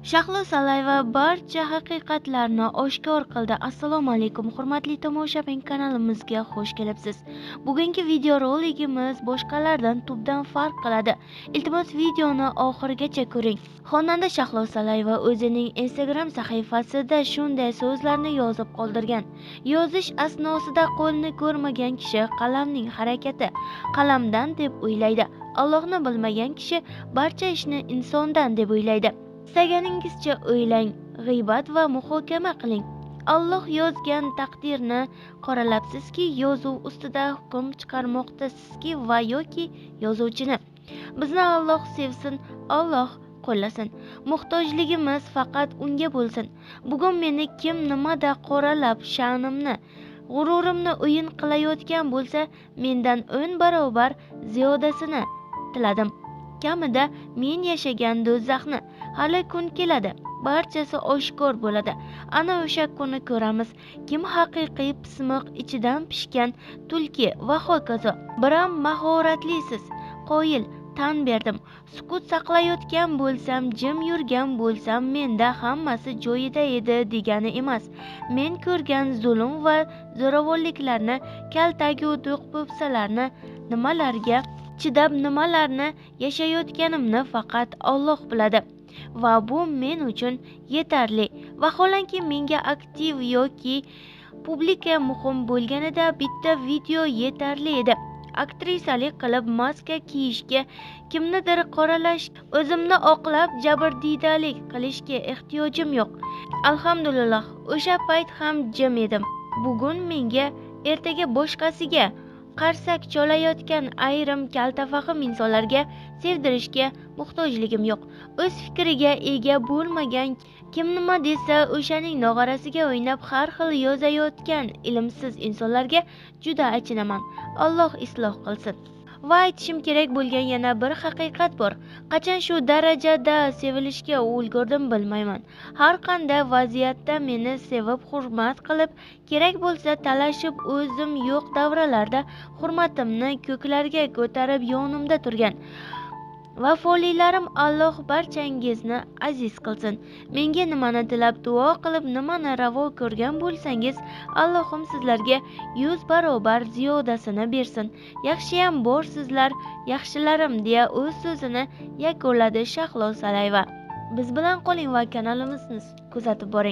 Shahlo Salayeva barcha haqiqatlarni oshkor qildi. Assalomu alaykum, hurmatli tomoshabin, kanalimizga xush kelibsiz. Bugungi videorolikimiz boshqalardan tubdan farq qiladi. Iltimos videoni oxirigacha ko'ring. Xonanda Shahlo Salayeva o'zining Instagram sahifasida shunday so'zlarni yozib qoldirgan. Yozish asnosida qo'lni ko'rmagan kishi qalamning harakati qalamdan deb o'ylaydi. Allohni bilmagan kishi barcha ishni insondan deb o'ylaydi. Istaganingizcha o'ylang, g'iybat va muhokama qiling. Alloh yozgan taqdirni qoralabsizki, yozuv ustida hukm chiqarmoqdasizki va yoki yozuvchini. Bizni Alloh sevsin, Alloh qo'llasin. Muhtojligimiz faqat unga bo'lsin. Bugun meni kim nimada qoralab sha'nimni, g'ururimni o'yin qilayotgan bo'lsa, mendan 10 barobar ziyodasini tiladim. Kamida men yashagan do'zaxni. Hali kun keladi, barchasi oshkor bo'ladi. Ana o'sha kuni ko'ramiz, kim haqiqiy pismiq, ichidan pishgan tulki va hokazo. Biram mahoratlisiz, qoyil, tan berdim. Sukut saqlayotgan bo'lsam, jim yurgan bo'lsam, menda hammasi joyida edi degani emas. Men ko'rgan zulm va zo'ravonliklarni, kaltagu do'q-po'pisalarni, nimalarga chidab nimalarni yashayotganimni faqat Alloh biladi. Va bu men uchun yetarli. Vaholanki menga aktiv yoki publika muhim bo'lganida bitta video yetarli edi. Aktrisalik qilib maska kiyishga, kimnidir qoralash, o'zimni oqlab jabrdiydalik qilishga ehtiyojim yo'q. Alhamdulillah, o'sha payt ham jim edim. Bugun menga, ertaga boshqasiga qarsak cholayotgan ayrim kaltafahm insonlarga sevdirishga muhtojligim yo'q. O'z fikriga ega bo'lmagan, kim nima desa o'shaning nog'orasiga o'ynab har xil yozayotgan ilmsiz insonlarga juda achinaman. Alloh isloh qilsin. Va aytishim kerak bo'lgan yana bir haqiqat bor. Qachon shu darajada sevilishga ulgurdim bilmayman. Har qanday vaziyatda meni sevib, hurmat qilib, kerak bo'lsa talashib, o'zim yo'q davralarda hurmatimni ko'klarga ko'tarib yonimda turgan vafolilarim Alloh barchangizni aziz qilsin. Menga nimani tilab duo qilib, nimani ravo ko'rgan bo'lsangiz, Allohim sizlarga 100 barobar ziyodasini bersin. Yaxshiyam bor sizlar, yaxshilarim, deya o'z so'zini yakunladi Shahlo Salayeva. Biz bilan qoling va kanalimizni kuzatib boring.